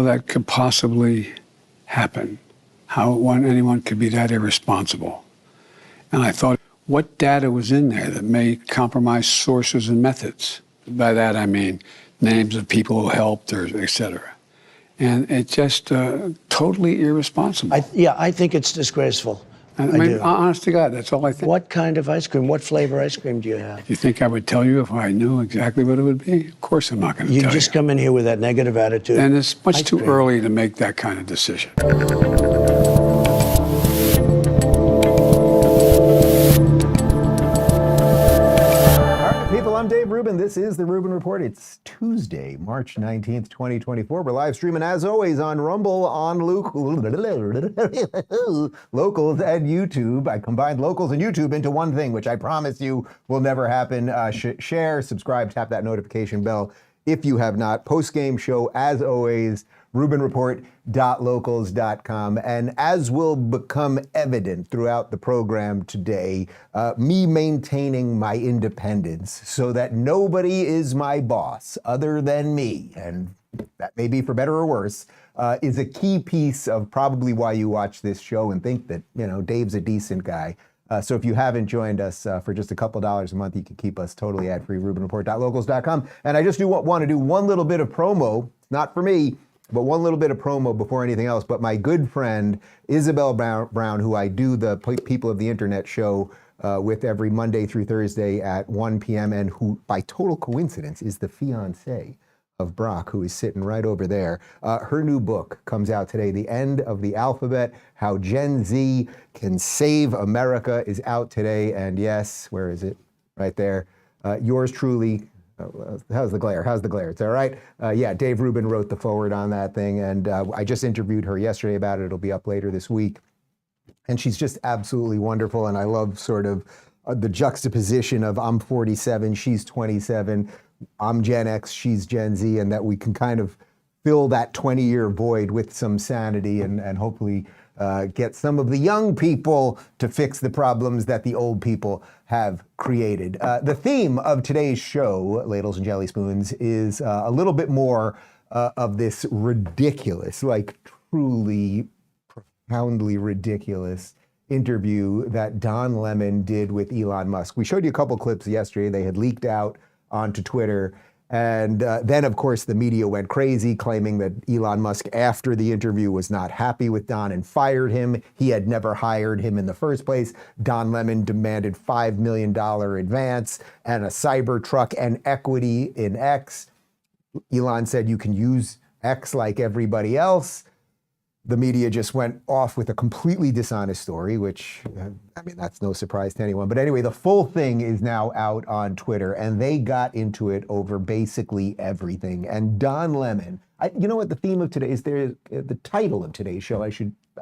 how that could possibly happen, how anyone could be that irresponsible. And I thought, what data was in there that may compromise sources and methods? By that I mean names of people who helped, or et cetera. And it's just totally irresponsible. I think it's disgraceful. I mean, honest to God, that's all I think. What kind of ice cream? What flavor ice cream do you have? You think I would tell you if I knew exactly what it would be? Of course I'm not going to tell you. You just come in here with that negative attitude. And it's much too early to make that kind of decision. I'm Dave Rubin. This is the Rubin Report. It's Tuesday, March 19th, 2024. We're live streaming, as always, on Rumble, on Locals, and YouTube. I combined Locals and YouTube into one thing, which I promise you will never happen. Share, subscribe, tap that notification bell if you have not. Post-game show, as always, rubinreport.locals.com. And as will become evident throughout the program today, me maintaining my independence so that nobody is my boss other than me, and that may be for better or worse, is a key piece of probably why you watch this show and think that, you know, Dave's a decent guy. So if you haven't joined us for just a couple $1 a month, you can keep us totally ad-free, rubinreport.locals.com. And I just want to do one little bit of promo, not for me, but one little bit of promo before anything else. But my good friend, Isabel Brown, who I do the People of the Internet show with every Monday through Thursday at 1 p.m. and who, by total coincidence, is the fiancé of Brock, who is sitting right over there. Her new book comes out today, The End of the Alphabet, How Gen Z Can Save America, is out today. And yes, where is it? Right there. Yours truly. How's the glare? How's the glare? It's all right. Yeah, Dave Rubin wrote the forward on that thing, and I just interviewed her yesterday about it. It'll be up later this week. And she's just absolutely wonderful, and I love sort of the juxtaposition of I'm 47, she's 27, I'm Gen X, she's Gen Z, and that we can kind of fill that 20-year void with some sanity and hopefully get some of the young people to fix the problems that the old people have created. The theme of today's show, Ladles and Jelly Spoons, is a little bit more of this ridiculous, like truly profoundly ridiculous interview that Don Lemon did with Elon Musk. We showed you a couple clips yesterday. They had leaked out onto Twitter. And then, of course, the media went crazy, claiming that Elon Musk, after the interview, was not happy with Don and fired him. He had never hired him in the first place. Don Lemon demanded $5 million advance and a Cybertruck and equity in X. Elon said, you can use X like everybody else. The media just went off with a completely dishonest story, which, I mean, that's no surprise to anyone. But anyway, the full thing is now out on Twitter, and they got into it over basically everything. And Don Lemon, you know what the theme of today is? The title of today's show, I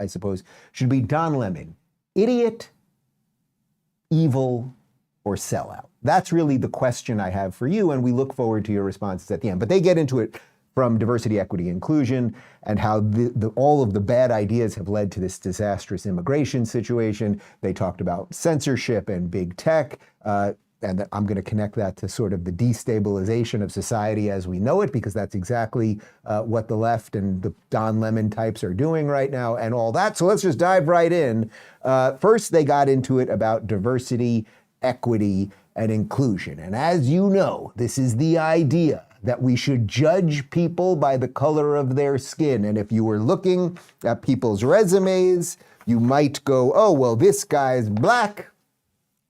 suppose, should be Don Lemon, Idiot, Evil, or Sellout. That's really the question I have for you, and we look forward to your responses at the end. But they get into it from diversity, equity, inclusion, and how all of the bad ideas have led to this disastrous immigration situation. They talked about censorship and big tech, and I'm going to connect that to sort of the destabilization of society as we know it, because that's exactly what the left and the Don Lemon types are doing right now and all that. So let's just dive right in. First, they got into it about diversity, equity, and inclusion. And as you know, this is the idea that we should judge people by the color of their skin. And if you were looking at people's resumes, you might go, oh, well, this guy's black.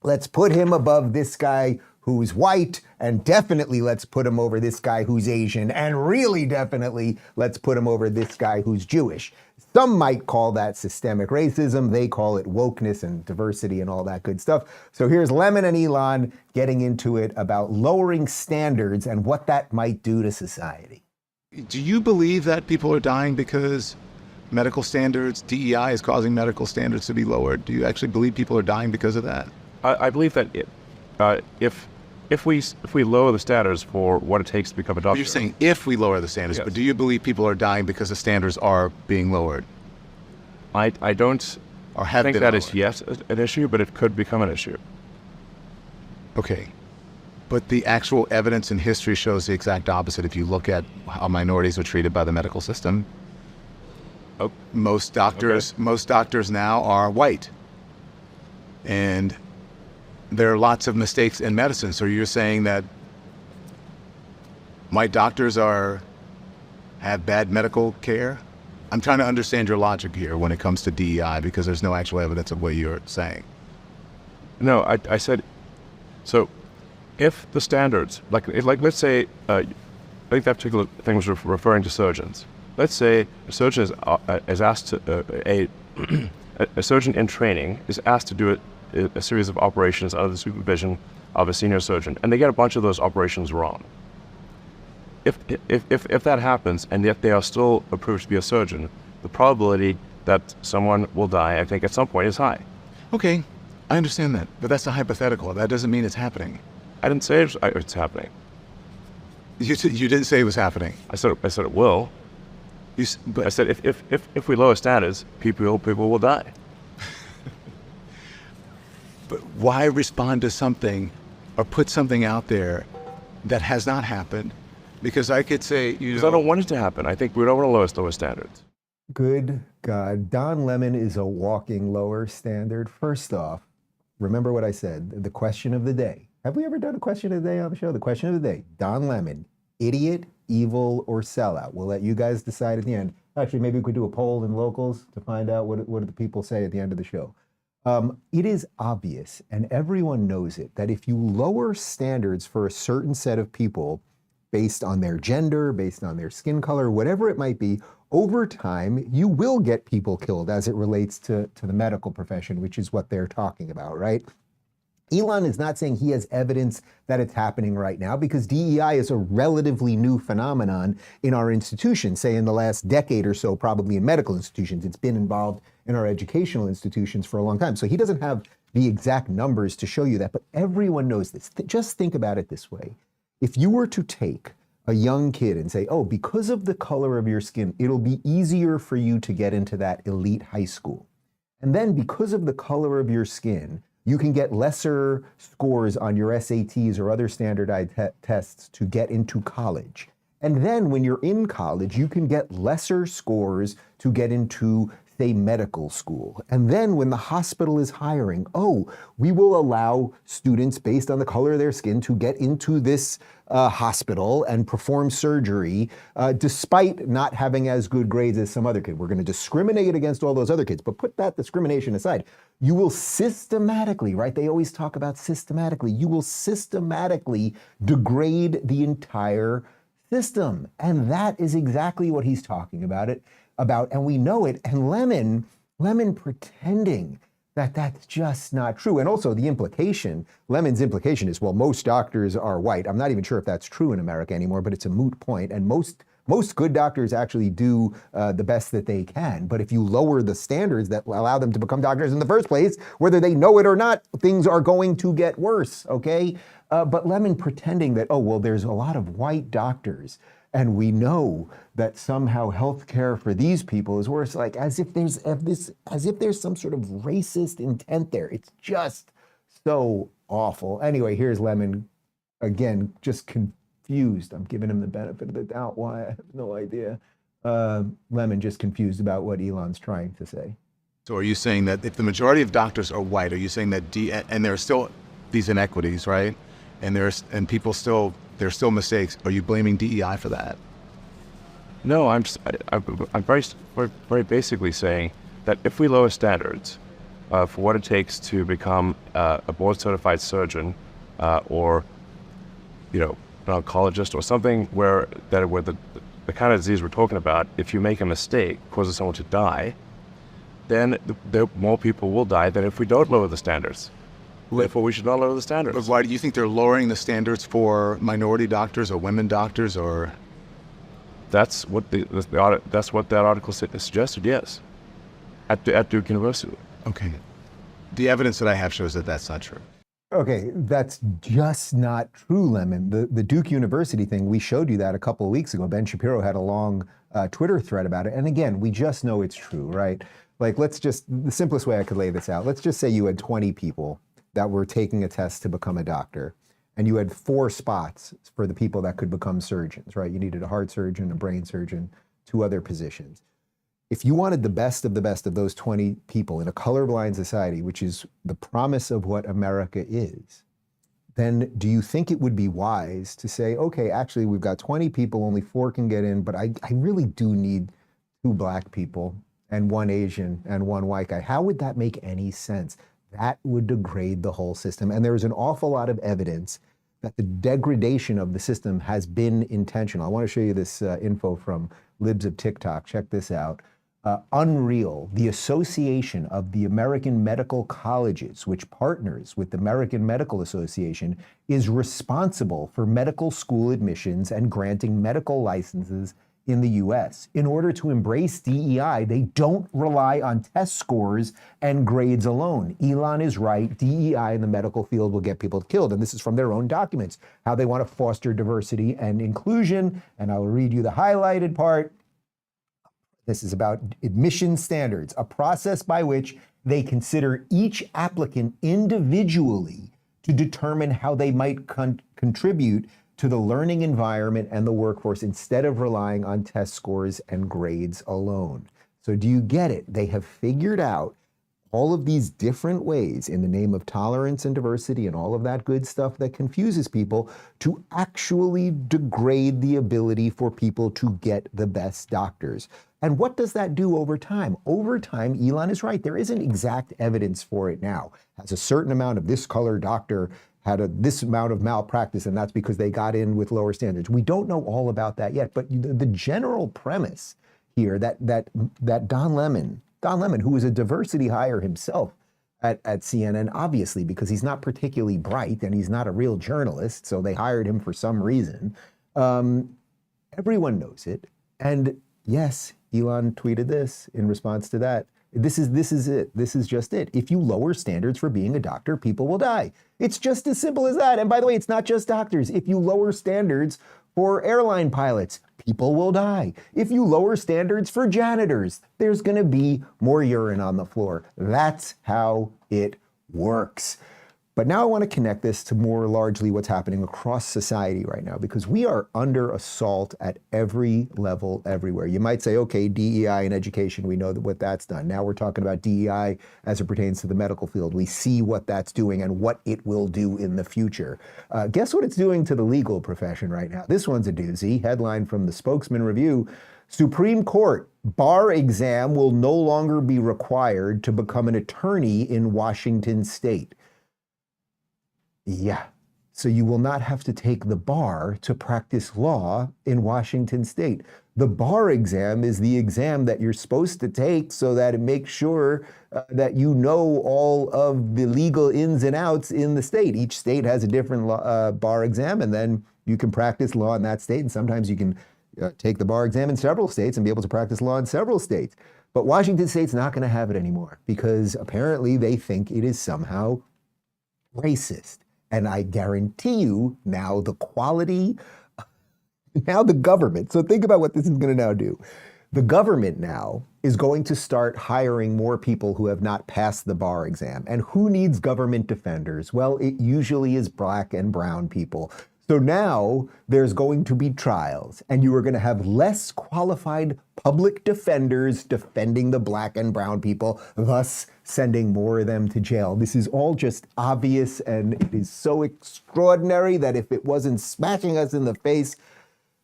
Let's put him above this guy who's white, and definitely let's put him over this guy who's Asian, and really definitely let's put him over this guy who's Jewish. Some might call that systemic racism. They call it wokeness and diversity and all that good stuff. So here's Lemon and Elon getting into it about lowering standards and what that might do to society. Do you believe that people are dying because medical standards, DEI is causing medical standards to be lowered? Do you actually believe people are dying because of that? I believe that if we lower the standards for what it takes to become a doctor. You're saying if we lower the standards, yes. But do you believe people are dying because the standards are being lowered? I don't or have think been that lowered? is yet an issue, but it could become an issue. Okay. But the actual evidence in history shows the exact opposite. If you look at how minorities are treated by the medical system, Oh, most doctors now are white. And there are lots of mistakes in medicine. So you're saying that white doctors have bad medical care? I'm trying to understand your logic here when it comes to DEI, because there's no actual evidence of what you're saying. No, I said, so if the standards, like let's say, I think that particular thing was referring to surgeons. Let's say a surgeon is asked to, a surgeon in training is asked to do a series of operations under the supervision of a senior surgeon, and they get a bunch of those operations wrong. If that happens, and yet they are still approved to be a surgeon, the probability that someone will die, I think, at some point is high. Okay, I understand that, but that's a hypothetical. That doesn't mean it's happening. I didn't say it's happening. You didn't say it was happening. I said it will. But I said if we lower standards, people will die. But why respond to something or put something out there that has not happened? Because I could say, Because I don't want it to happen. I think we don't want to lower standards. Good God. Don Lemon is a walking lower standard. First off, remember what I said, the question of the day. Have we ever done a question of the day on the show? The question of the day, Don Lemon, idiot, evil, or sellout? We'll let you guys decide at the end. Actually, maybe we could do a poll in locals to find out what do the people say at the end of the show. It is obvious, and everyone knows it, that if you lower standards for a certain set of people based on their gender, based on their skin color, whatever it might be, over time, you will get people killed as it relates to the medical profession, which is what they're talking about, right? Elon is not saying he has evidence that it's happening right now, because DEI is a relatively new phenomenon in our institutions, say in the last decade or so, probably in medical institutions. It's been involved in our educational institutions for a long time. So he doesn't have the exact numbers to show you that, but everyone knows this. Just think about it this way. If you were to take a young kid and say, oh, because of the color of your skin, it'll be easier for you to get into that elite high school. And then because of the color of your skin, you can get lesser scores on your SATs or other standardized tests to get into college. And then when you're in college, you can get lesser scores to get into, say, medical school. And then when the hospital is hiring, oh, we will allow students based on the color of their skin to get into this hospital and perform surgery despite not having as good grades as some other kid. We're going to discriminate against all those other kids, but put that discrimination aside. You will systematically, right? They always talk about systematically. You will systematically degrade the entire system. And that is exactly what he's talking about, and we know it. And Lemon pretending that that's just not true. And also the implication, Lemon's implication is, well, most doctors are white. I'm not even sure if that's true in America anymore, but it's a moot point. And most good doctors actually do the best that they can. But if you lower the standards that allow them to become doctors in the first place, whether they know it or not, things are going to get worse, okay? But Lemon pretending that, oh, well, there's a lot of white doctors, and we know that somehow healthcare for these people is worse, like as if there's some sort of racist intent there. It's just so awful. Anyway, here's Lemon again, just confused. I'm giving him the benefit of the doubt. Why? I have no idea. Lemon just confused about what Elon's trying to say. So are you saying that if the majority of doctors are white, are you saying that and there are still these inequities, right? And there's still mistakes. Are you blaming DEI for that? No, I'm very basically saying that if we lower standards for what it takes to become a board-certified surgeon or, an oncologist or something where the kind of disease we're talking about, if you make a mistake, causes someone to die, then more people will die than if we don't lower the standards. Therefore, we should not lower the standards. But why do you think they're lowering the standards for minority doctors or women doctors, or? That's what that article suggested. Yes, at Duke University. Okay. The evidence that I have shows that that's not true. Okay, that's just not true, Lemon. The Duke University thing, we showed you that a couple of weeks ago. Ben Shapiro had a long Twitter thread about it. And again, we just know it's true, right? Like, the simplest way I could lay this out, let's just say you had 20 people that were taking a test to become a doctor, and you had 4 spots for the people that could become surgeons, right? You needed a heart surgeon, a brain surgeon, 2 other positions. If you wanted the best of those 20 people in a colorblind society, which is the promise of what America is, then do you think it would be wise to say, okay, actually, we've got 20 people, only 4 can get in, but I really do need 2 black people and 1 Asian and 1 white guy? How would that make any sense? That would degrade the whole system. And there's an awful lot of evidence that the degradation of the system has been intentional. I want to show you this info from Libs of TikTok. Check this out. Unreal, the Association of the American Medical Colleges, which partners with the American Medical Association, is responsible for medical school admissions and granting medical licenses in the US. In order to embrace DEI, they don't rely on test scores and grades alone. Elon is right. DEI in the medical field will get people killed. And this is from their own documents, how they want to foster diversity and inclusion. And I will read you the highlighted part. This is about admission standards, a process by which they consider each applicant individually to determine how they might contribute to the learning environment and the workforce instead of relying on test scores and grades alone. So do you get it? They have figured out all of these different ways in the name of tolerance and diversity and all of that good stuff that confuses people to actually degrade the ability for people to get the best doctors. And what does that do over time? Over time, Elon is right. There isn't exact evidence for it now. Has a certain amount of this color doctor had this amount of malpractice, and that's because they got in with lower standards. We don't know all about that yet, but the general premise here that Don Lemon, who is a diversity hire himself at CNN, obviously, because he's not particularly bright and he's not a real journalist, so they hired him for some reason. Everyone knows it. And yes, Elon tweeted this in response to that. This is it. This is just it. If you lower standards for being a doctor, people will die. It's just as simple as that. And by the way, it's not just doctors. If you lower standards for airline pilots, people will die. If you lower standards for janitors, there's going to be more urine on the floor. That's how it works. But now I want to connect this to more largely what's happening across society right now, because we are under assault at every level, everywhere. You might say, okay, DEI in education, we know what that's done. Now we're talking about DEI as it pertains to the medical field. We see what that's doing and what it will do in the future. Guess what it's doing to the legal profession right now? This one's a doozy. Headline from the Spokesman Review: Supreme Court bar exam will no longer be required to become an attorney in Washington state. Yeah, so you will not have to take the bar to practice law in Washington state. The bar exam is the exam that you're supposed to take so that it makes sure that you know all of the legal ins and outs in the state. Each state has a different bar exam, and then you can practice law in that state. And sometimes you can take the bar exam in several states and be able to practice law in several states. But Washington state's not going to have it anymore because apparently they think it is somehow racist. And I guarantee you now the quality, now the government, so think about what this is going to now do. The government now is going to start hiring more people who have not passed the bar exam. And who needs government defenders? Well, it usually is black and brown people. So now there's going to be trials, and you are going to have less qualified public defenders defending the black and brown people, thus sending more of them to jail. This is all just obvious, and it is so extraordinary that if it wasn't smashing us in the face,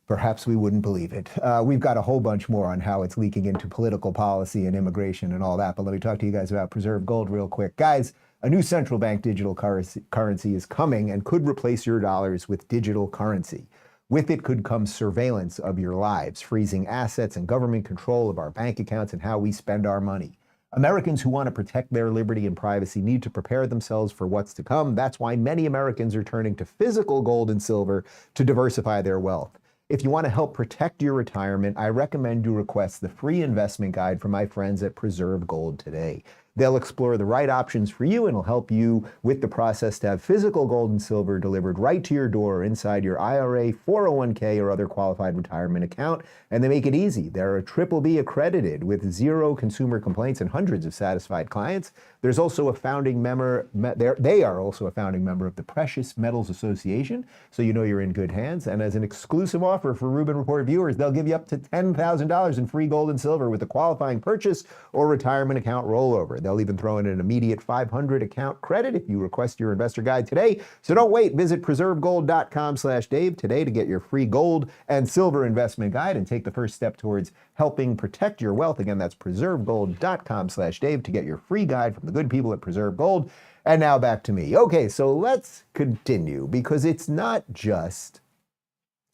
perhaps we wouldn't believe it. We've got a whole bunch more on how it's leaking into political policy and immigration and all that, but let me talk to you guys about preserved gold real quick. Guys, a new central bank digital currency is coming and could replace your dollars with digital currency. With it could come surveillance of your lives, freezing assets and government control of our bank accounts and how we spend our money. Americans who want to protect their liberty and privacy need to prepare themselves for what's to come. That's why many Americans are turning to physical gold and silver to diversify their wealth. If you want to help protect your retirement, I recommend you request the free investment guide from my friends at Preserve Gold today. They'll explore the right options for you and will help you with the process to have physical gold and silver delivered right to your door or inside your IRA, 401k, or other qualified retirement account. And they make it easy. They're a BBB accredited with 0 consumer complaints and hundreds of satisfied clients. There's also a founding member, they are also a founding member of the Precious Metals Association, so you know you're in good hands. And as an exclusive offer for Rubin Report viewers, they'll give you up to $10,000 in free gold and silver with a qualifying purchase or retirement account rollover. They'll even throw in an immediate 500 account credit if you request your investor guide today. So don't wait. Visit preservegold.com/Dave today to get your free gold and silver investment guide and take the first step towards helping protect your wealth. Again, that's preservegold.com/Dave to get your free guide from the good people at Preserve Gold. And now back to me. Okay, so let's continue, because it's not just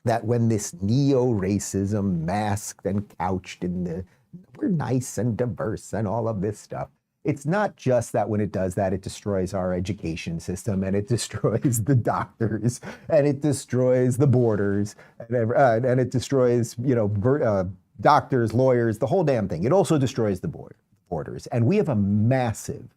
that when this neo-racism masked and couched in the we're nice and diverse and all of this stuff, it's not just that when it does that, it destroys our education system and it destroys the doctors and it destroys the borders and it destroys, doctors, lawyers, the whole damn thing. It also destroys the borders. And we have a massive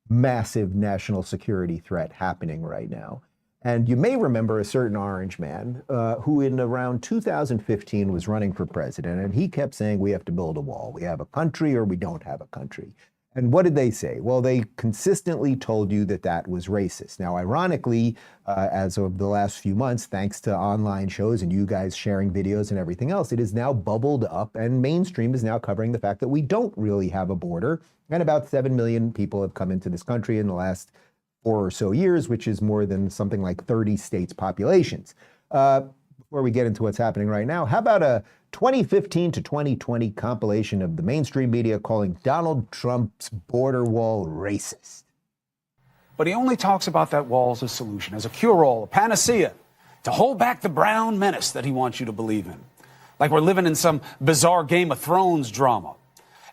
national security threat happening right now. And you may remember a certain orange man who in around 2015 was running for president, and he kept saying we have to build a wall. We have a country or we don't have a country. And what did they say? Well, they consistently told you that that was racist. Now, ironically, as of the last few months, thanks to online shows and you guys sharing videos and everything else, it is now bubbled up, and mainstream is now covering the fact that we don't really have a border. And about 7 million people have come into this country in the last 4 or so years, which is more than something like 30 states' populations. Before we get into what's happening right now, how about a 2015 to 2020 compilation of the mainstream media calling Donald Trump's border wall racist? But he only talks about that wall as a solution, as a cure-all, a panacea, to hold back the brown menace that he wants you to believe in. Like we're living in some bizarre Game of Thrones drama.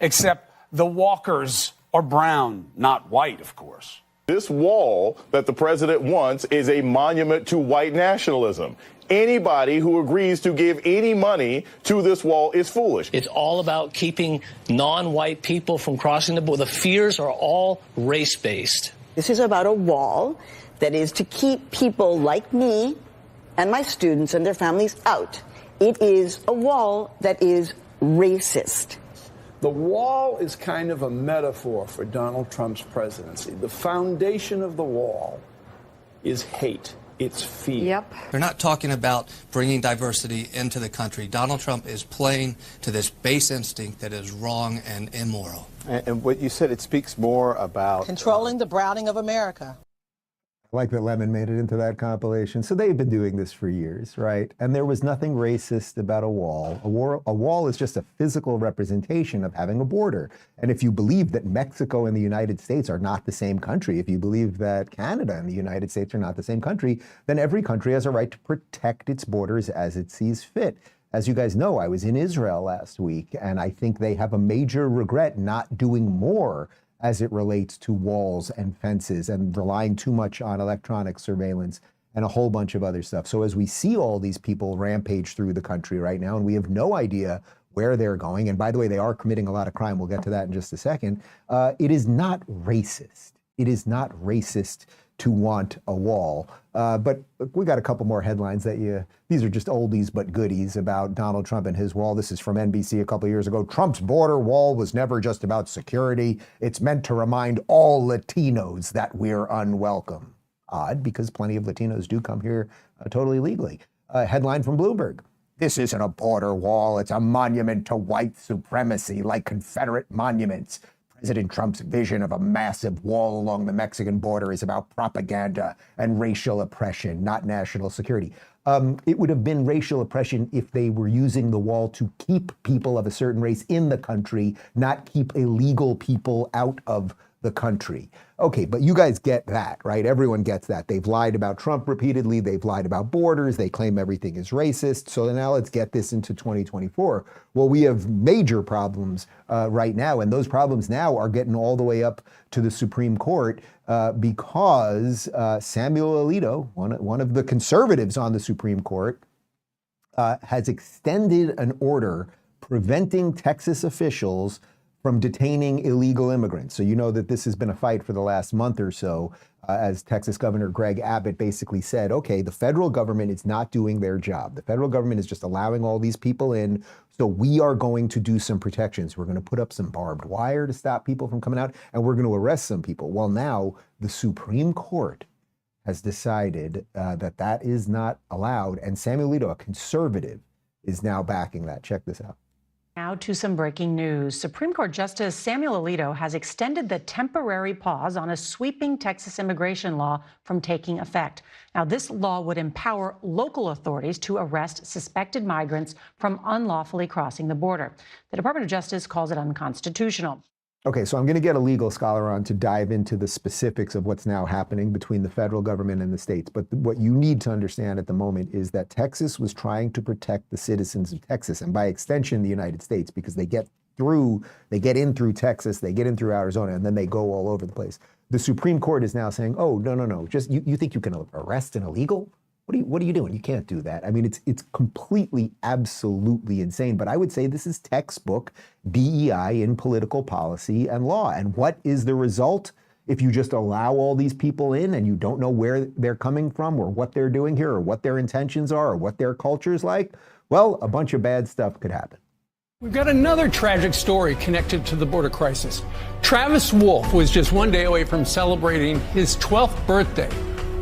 Except the walkers are brown, not white, of course. This wall that the president wants is a monument to white nationalism. Anybody who agrees to give any money to this wall is foolish. It's all about keeping non-white people from crossing the border. The fears are all race-based. This is about a wall that is to keep people like me and my students and their families out. It is a wall that is racist. The wall is kind of a metaphor for Donald Trump's presidency. The foundation of the wall is hate. It's fear. Yep. They're not talking about bringing diversity into the country. Donald Trump is playing to this base instinct that is wrong and immoral. And what you said, it speaks more about controlling the browning of America. I like that Lemon made it into that compilation. So they've been doing this for years, right? And there was nothing racist about a wall. A wall is just a physical representation of having a border. And if you believe that Mexico and the United States are not the same country, if you believe that Canada and the United States are not the same country, then every country has a right to protect its borders as it sees fit. As you guys know, I was in Israel last week, and I think they have a major regret not doing more as it relates to walls and fences and relying too much on electronic surveillance and a whole bunch of other stuff. So as we see all these people rampage through the country right now, and we have no idea where they're going, and by the way, they are committing a lot of crime, we'll get to that in just a second, it is not racist. It is not racist to want a wall. But we got a couple more headlines these are just oldies but goodies about Donald Trump and his wall. This is from NBC a couple of years ago. Trump's border wall was never just about security. It's meant to remind all Latinos that we're unwelcome. Odd, because plenty of Latinos do come here totally legally. Headline from Bloomberg. This isn't a border wall. It's a monument to white supremacy, like Confederate monuments. President Trump's vision of a massive wall along the Mexican border is about propaganda and racial oppression, not national security. It would have been racial oppression if they were using the wall to keep people of a certain race in the country, not keep illegal people out of the country. Okay, but you guys get that, right? Everyone gets that. They've lied about Trump repeatedly. They've lied about borders. They claim everything is racist. So now let's get this into 2024. Well, we have major problems right now, and those problems now are getting all the way up to the Supreme Court because Samuel Alito, one of the conservatives on the Supreme Court, has extended an order preventing Texas officials from detaining illegal immigrants. So you know that this has been a fight for the last month or so, as Texas Governor Greg Abbott basically said, okay, the federal government is not doing their job. The federal government is just allowing all these people in, so we are going to do some protections. We're going to put up some barbed wire to stop people from coming out, and we're going to arrest some people. Well, now the Supreme Court has decided that that is not allowed, and Samuel Alito, a conservative, is now backing that. Check this out. Now to some breaking news. Supreme Court Justice Samuel Alito has extended the temporary pause on a sweeping Texas immigration law from taking effect. Now, this law would empower local authorities to arrest suspected migrants from unlawfully crossing the border. The Department of Justice calls it unconstitutional. Okay, so I'm going to get a legal scholar on to dive into the specifics of what's now happening between the federal government and the states. But what you need to understand at the moment is that Texas was trying to protect the citizens of Texas, and by extension, the United States, because they get in through Texas, they get in through Arizona, and then they go all over the place. The Supreme Court is now saying, oh, no, just you think you can arrest an illegal? What are you doing? You can't do that. I mean, it's completely, absolutely insane. But I would say this is textbook DEI in political policy and law. And what is the result if you just allow all these people in and you don't know where they're coming from or what they're doing here or what their intentions are or what their culture is like? Well, a bunch of bad stuff could happen. We've got another tragic story connected to the border crisis. Travis Wolf was just one day away from celebrating his 12th birthday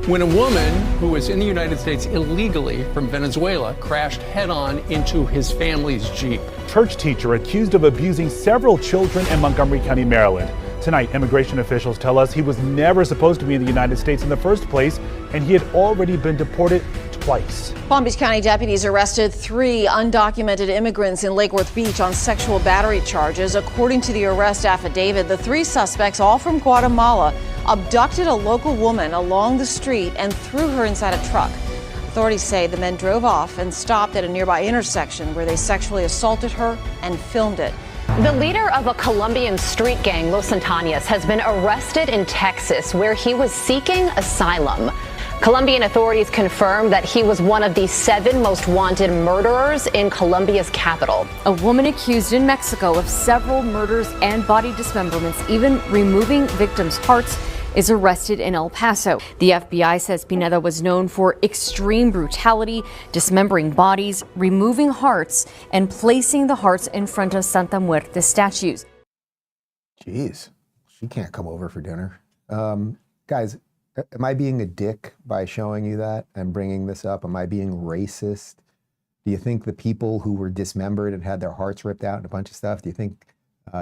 when a woman who was in the United States illegally from Venezuela crashed head-on into his family's Jeep. Church teacher accused of abusing several children in Montgomery County, Maryland. Tonight, immigration officials tell us he was never supposed to be in the United States in the first place, and he had already been deported twice. Palm Beach County deputies arrested 3 undocumented immigrants in Lake Worth Beach on sexual battery charges. According to the arrest affidavit, the 3 suspects, all from Guatemala, abducted a local woman along the street and threw her inside a truck. Authorities say the men drove off and stopped at a nearby intersection where they sexually assaulted her and filmed it. The leader of a Colombian street gang, Los Antanas, has been arrested in Texas, where he was seeking asylum. Colombian authorities confirmed that he was one of the 7 most wanted murderers in Colombia's capital. A woman accused in Mexico of several murders and body dismemberments, even removing victims' hearts, is arrested in El Paso. The FBI says Pineda was known for extreme brutality, dismembering bodies, removing hearts, and placing the hearts in front of Santa Muerte statues. Jeez, she can't come over for dinner. Guys, am I being a dick by showing you that and bringing this up? Am I being racist? Do you think the people who were dismembered and had their hearts ripped out and a bunch of stuff, do you think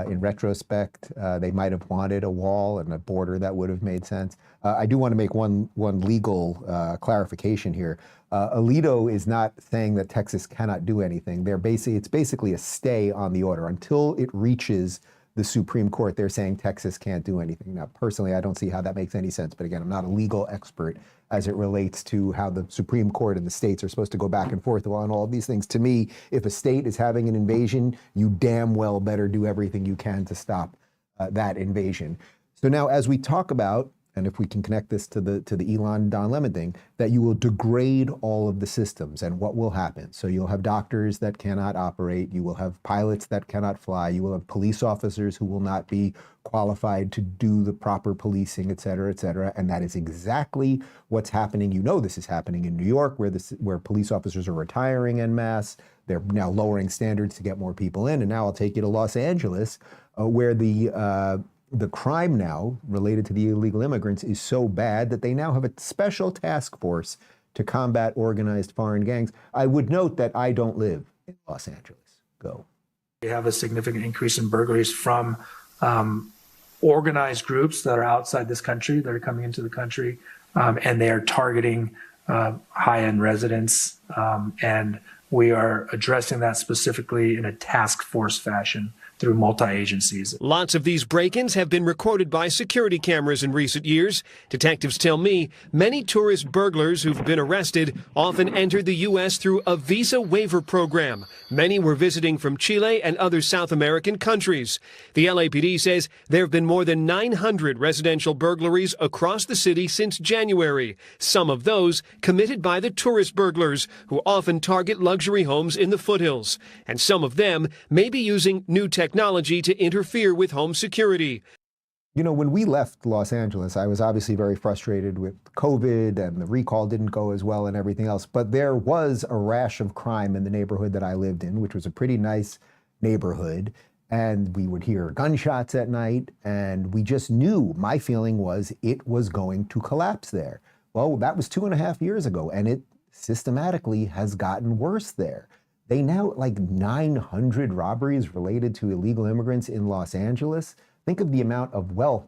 in retrospect they might have wanted a wall and a border that would have made sense? I do want to make one legal clarification here. Alito is not saying that Texas cannot do anything. It's basically a stay on the order until it reaches the Supreme Court. They're saying Texas can't do anything. Now, personally, I don't see how that makes any sense. But again, I'm not a legal expert as it relates to how the Supreme Court and the states are supposed to go back and forth on all of these things. To me, if a state is having an invasion, you damn well better do everything you can to stop that invasion. So now, as we talk about, and if we can connect this to the Elon Don Lemon thing, that you will degrade all of the systems, and what will happen? So you'll have doctors that cannot operate, you will have pilots that cannot fly, you will have police officers who will not be qualified to do the proper policing, et cetera, and that is exactly what's happening. You know this is happening in New York, where police officers are retiring en masse. They're now lowering standards to get more people in, and now I'll take you to Los Angeles, where the crime now related to the illegal immigrants is so bad that they now have a special task force to combat organized foreign gangs. I would note that I don't live in Los Angeles. Go. We have a significant increase in burglaries from organized groups that are outside this country, that are coming into the country, and they are targeting high-end residents. And we are addressing that specifically in a task force fashion through multi-agencies. Lots of these break-ins have been recorded by security cameras in recent years. Detectives tell me many tourist burglars who've been arrested often entered the U.S. through a visa waiver program. Many were visiting from Chile and other South American countries. The LAPD says there have been more than 900 residential burglaries across the city since January. Some of those committed by the tourist burglars, who often target luxury homes in the foothills. And some of them may be using new technology technology to interfere with home security. You know, when we left Los Angeles, I was obviously very frustrated with COVID and the recall didn't go as well and everything else. But there was a rash of crime in the neighborhood that I lived in, which was a pretty nice neighborhood. And we would hear gunshots at night. And we just knew, my feeling was it was going to collapse there. Well, that was 2.5 years ago. And it systematically has gotten worse there. They now, like 900 robberies related to illegal immigrants in Los Angeles. Think of the amount of wealth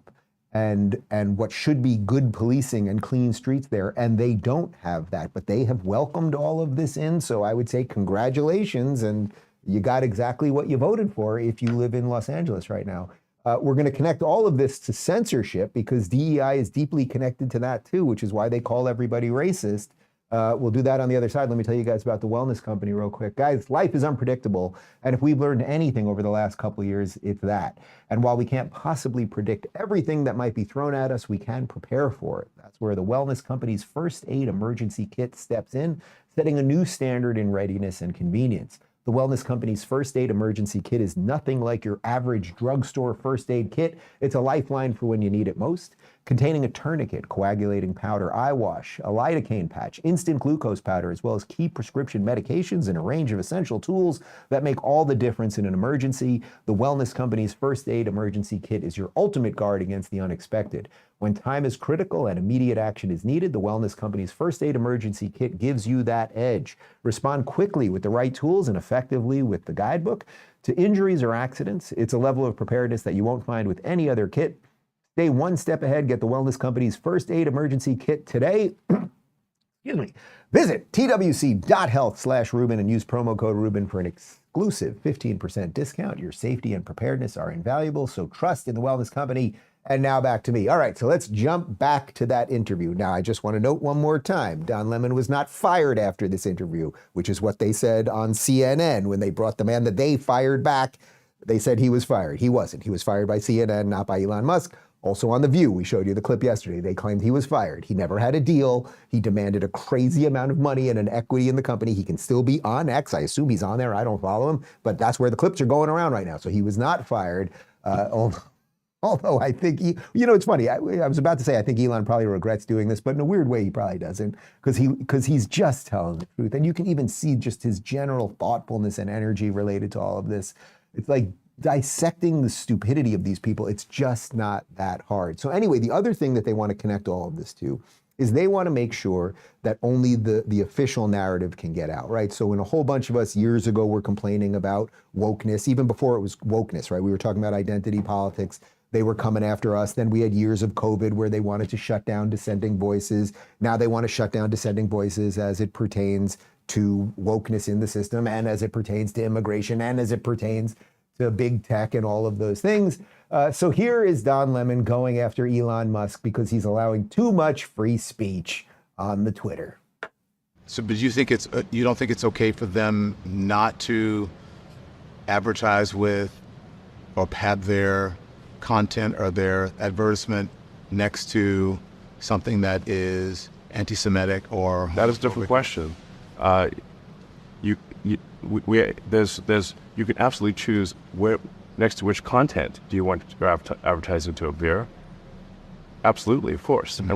and what should be good policing and clean streets there, and they don't have that, but they have welcomed all of this in, so I would say congratulations, and you got exactly what you voted for if you live in Los Angeles right now. We're going to connect all of this to censorship because DEI is deeply connected to that too, which is why they call everybody racist. We'll do that on the other side. Let me tell you guys about the wellness company real quick. Guys, life is unpredictable. And if we've learned anything over the last couple of years, it's that. And while we can't possibly predict everything that might be thrown at us, we can prepare for it. That's where the wellness company's first aid emergency kit steps in, setting a new standard in readiness and convenience. The wellness company's first aid emergency kit is nothing like your average drugstore first aid kit. It's a lifeline for when you need it most. Containing a tourniquet, coagulating powder, eye wash, a lidocaine patch, instant glucose powder, as well as key prescription medications and a range of essential tools that make all the difference in an emergency. The wellness company's first aid emergency kit is your ultimate guard against the unexpected. When time is critical and immediate action is needed, the wellness company's first aid emergency kit gives you that edge. Respond quickly with the right tools and effectively with the guidebook to injuries or accidents. It's a level of preparedness that you won't find with any other kit. Stay one step ahead. Get the wellness company's first aid emergency kit today. Excuse me. Visit twc.health/Rubin and use promo code Rubin for an exclusive 15% discount. Your safety and preparedness are invaluable, so trust in the wellness company. And now back to me. All right, so let's jump back to that interview. Now, I just want to note one more time, Don Lemon was not fired after this interview, which is what they said on CNN when they brought the man that they fired back. They said he was fired. He wasn't. He was fired by CNN, not by Elon Musk. Also on The View, we showed you the clip yesterday. They claimed he was fired. He never had a deal. He demanded a crazy amount of money and an equity in the company. He can still be on X. I assume he's on there. I don't follow him, but that's where the clips are going around right now. So he was not fired. Although I think it's funny. I was about to say I think Elon probably regrets doing this, but in a weird way he probably doesn't, because he's just telling the truth, and you can even see just his general thoughtfulness and energy related to all of this. It's like dissecting the stupidity of these people. It's just not that hard. So anyway, the other thing that they want to connect all of this to is they want to make sure that only the official narrative can get out, right? So when a whole bunch of us years ago were complaining about wokeness, even before it was wokeness, right? We were talking about identity politics. They were coming after us. Then we had years of COVID where they wanted to shut down dissenting voices. Now they want to shut down dissenting voices as it pertains to wokeness in the system and as it pertains to immigration and as it pertains to big tech and all of those things. So here is Don Lemon going after Elon Musk because he's allowing too much free speech on the Twitter. So, but you think you don't think it's okay for them not to advertise with or have their content or their advertisement next to something that is anti-Semitic or that is a different question. You can absolutely choose where next to which content do you want your advertising to appear. Absolutely, of course, and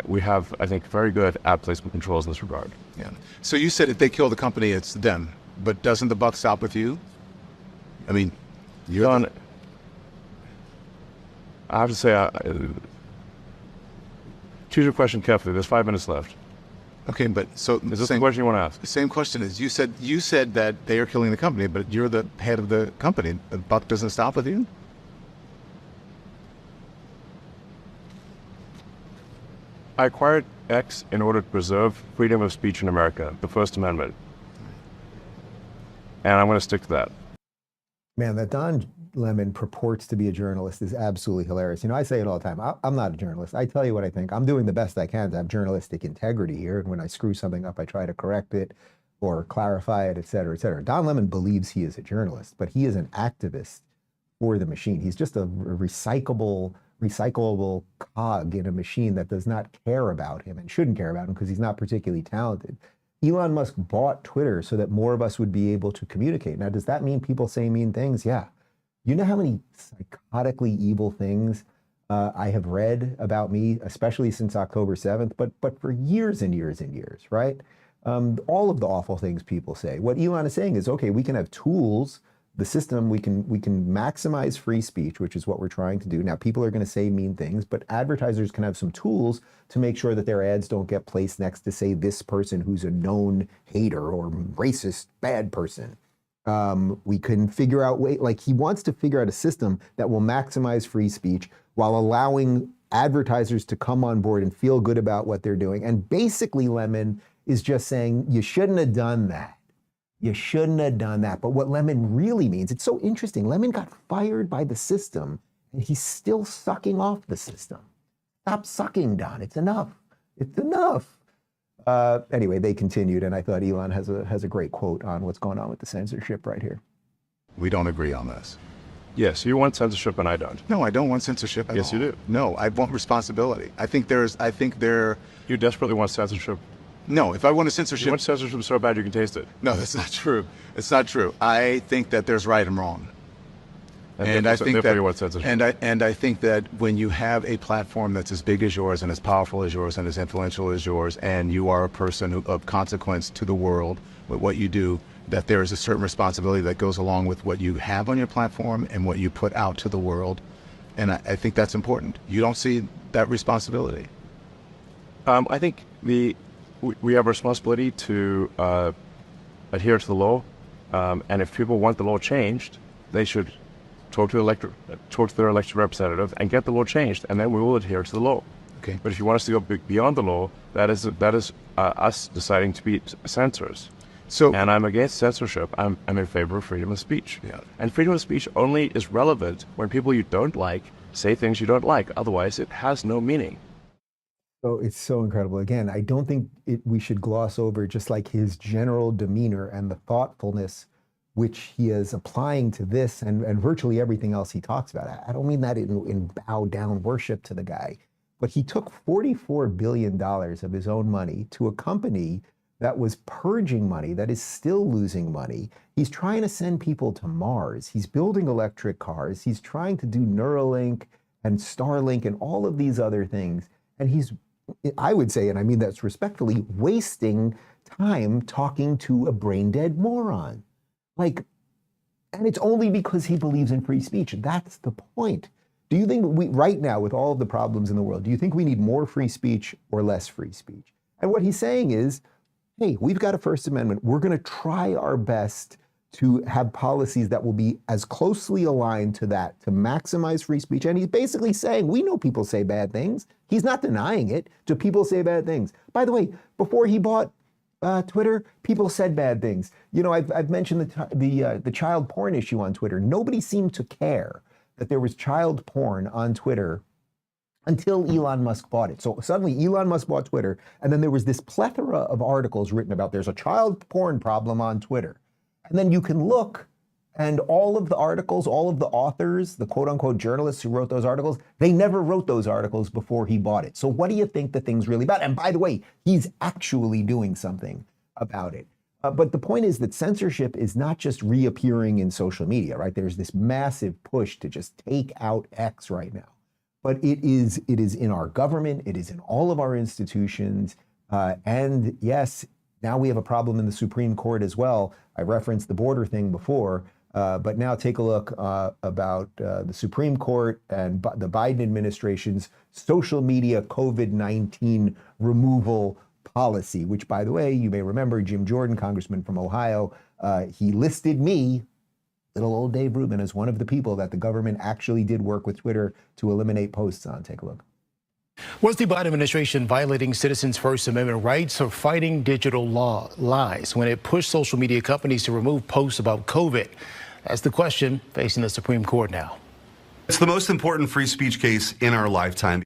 we have I think very good ad placement controls in this regard. Yeah. So you said if they kill the company, it's them, but doesn't the buck stop with you? I mean, you're John, I have to say, choose your question carefully. There's 5 minutes left. Okay, but so is this the question you want to ask? The same question is you said that they are killing the company, but you're the head of the company. The buck doesn't stop with you? I acquired X in order to preserve freedom of speech in America, the First Amendment. And I'm going to stick to that. Man, that Don Lemon purports to be a journalist is absolutely hilarious. You know, I say it all the time. I'm not a journalist. I tell you what I think. I'm doing the best I can to have journalistic integrity here. And when I screw something up, I try to correct it or clarify it, et cetera, et cetera. Don Lemon believes he is a journalist, but he is an activist for the machine. He's just a recyclable cog in a machine that does not care about him and shouldn't care about him because he's not particularly talented. Elon Musk bought Twitter so that more of us would be able to communicate. Now, does that mean people say mean things? Yeah. You know how many psychotically evil things I have read about me, especially since October 7th, but for years and years and years, right? All of the awful things people say. What Elon is saying is, okay, we can have tools, the system, we can maximize free speech, which is what we're trying to do. Now, people are going to say mean things, but advertisers can have some tools to make sure that their ads don't get placed next to, say, this person who's a known hater or racist bad person. We can figure out he wants to figure out a system that will maximize free speech while allowing advertisers to come on board and feel good about what they're doing. And basically, Lemon is just saying, you shouldn't have done that. You shouldn't have done that. But what Lemon really means, it's so interesting. Lemon got fired by the system, and he's still sucking off the system. Stop sucking, Don. It's enough. It's enough. Anyway, they continued, and I thought Elon has a great quote on what's going on with the censorship right here. We don't agree on this. Yes, you want censorship and I don't. No, I don't want censorship at all. Yes, you do. No, I want responsibility. You desperately want censorship. No, if I want a censorship... You want censorship so bad you can taste it. No, that's not true. It's not true. I think that there's right and wrong. And I think that, you want censorship. and I think that when you have a platform that's as big as yours and as powerful as yours and as influential as yours, and you are a person of consequence to the world with what you do, that there is a certain responsibility that goes along with what you have on your platform and what you put out to the world. And I think that's important. You don't see that responsibility? I think we have a responsibility to adhere to the law, and if people want the law changed, they should talk to their elected representative and get the law changed, and then we will adhere to the law. Okay. But if you want us to go beyond the law, that is us deciding to be censors. And I'm against censorship. I'm in favor of freedom of speech. Yeah. And freedom of speech only is relevant when people you don't like say things you don't like. Otherwise, it has no meaning. So it's so incredible. Again, I don't think we should gloss over just like his general demeanor and the thoughtfulness which he is applying to this and virtually everything else he talks about. I don't mean that in bow down worship to the guy, but he took $44 billion of his own money to a company that was purging money, that is still losing money. He's trying to send people to Mars. He's building electric cars. He's trying to do Neuralink and Starlink and all of these other things. And he's, I would say, and I mean that's respectfully, wasting time talking to a brain-dead moron. And it's only because he believes in free speech. That's the point. Do you think right now, with all of the problems in the world, do you think we need more free speech or less free speech? And what he's saying is, hey, we've got a First Amendment. We're going to try our best to have policies that will be as closely aligned to that, to maximize free speech. And he's basically saying, we know people say bad things. He's not denying it. Do people say bad things? By the way, before he bought Twitter, people said bad things. You know, I've mentioned the child porn issue on Twitter. Nobody seemed to care that there was child porn on Twitter until Elon Musk bought it. So suddenly Elon Musk bought Twitter, and then there was this plethora of articles written about there's a child porn problem on Twitter. And then you can look, and all of the articles, all of the authors, the quote-unquote journalists who wrote those articles, they never wrote those articles before he bought it. So what do you think the thing's really about? And by the way, he's actually doing something about it. But the point is that censorship is not just reappearing in social media, right? There's this massive push to just take out X right now. But it is in our government, it is in all of our institutions, and yes, now we have a problem in the Supreme Court as well. I referenced the border thing before, but now take a look about the Supreme Court and the Biden administration's social media COVID-19 removal policy, which, by the way, you may remember Jim Jordan, congressman from Ohio, he listed me, little old Dave Rubin, as one of the people that the government actually did work with Twitter to eliminate posts on. Take a look. Was the Biden administration violating citizens' First Amendment rights or fighting digital lies when it pushed social media companies to remove posts about COVID? That's the question facing the Supreme Court now. It's the most important free speech case in our lifetime.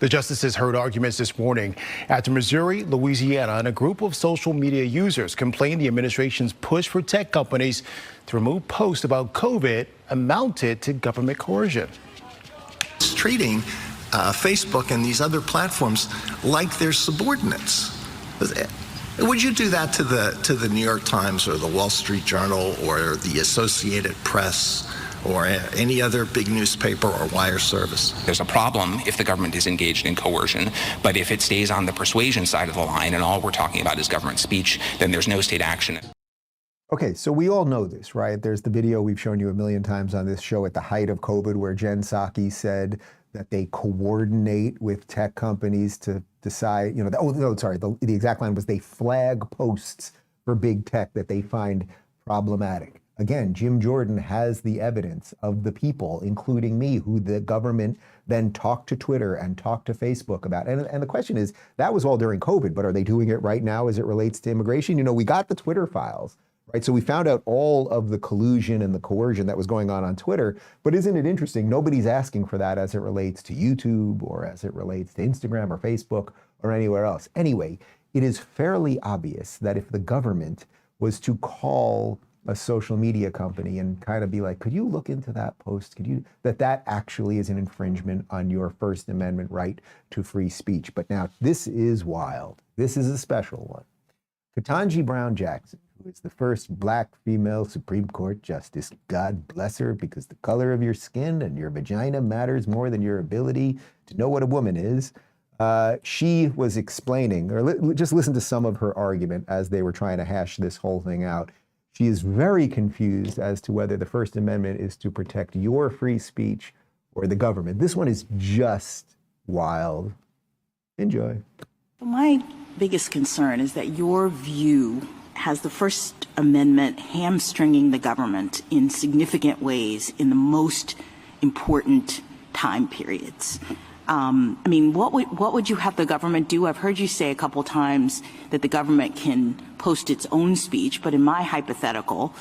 The justices heard arguments this morning after Missouri, Louisiana, and a group of social media users complained the administration's push for tech companies to remove posts about COVID amounted to government coercion. It's treating Facebook and these other platforms like they're subordinates. Would you do that to the New York Times or the Wall Street Journal or the Associated Press or any other big newspaper or wire service. There's a problem if the government is engaged in coercion, but if it stays on the persuasion side of the line and all we're talking about is government speech, then there's no state action. Okay, so we all know this, right? There's the video we've shown you a million times on this show at the height of COVID where Jen Psaki said that they coordinate with tech companies to decide, the exact line was they flag posts for big tech that they find problematic. Again, Jim Jordan has the evidence of the people, including me, who the government then talked to Twitter and talked to Facebook about. And the question is, that was all during COVID, but are they doing it right now as it relates to immigration? We got the Twitter files. Right, so we found out all of the collusion and the coercion that was going on Twitter, but isn't it interesting? Nobody's asking for that as it relates to YouTube or as it relates to Instagram or Facebook or anywhere else. Anyway, it is fairly obvious that if the government was to call a social media company and kind of be like, could you look into that post? That actually is an infringement on your First Amendment right to free speech. But now this is wild. This is a special one. Ketanji Brown Jackson, who is the first Black female Supreme Court justice. God bless her, because the color of your skin and your vagina matters more than your ability to know what a woman is. She was explaining, or just listen to some of her argument as they were trying to hash this whole thing out. She is very confused as to whether the First Amendment is to protect your free speech or the government. This one is just wild. Enjoy. My biggest concern is that your view has the First Amendment hamstringing the government in significant ways in the most important time periods. What would you have the government do? I've heard you say a couple times that the government can post its own speech, but in my hypothetical,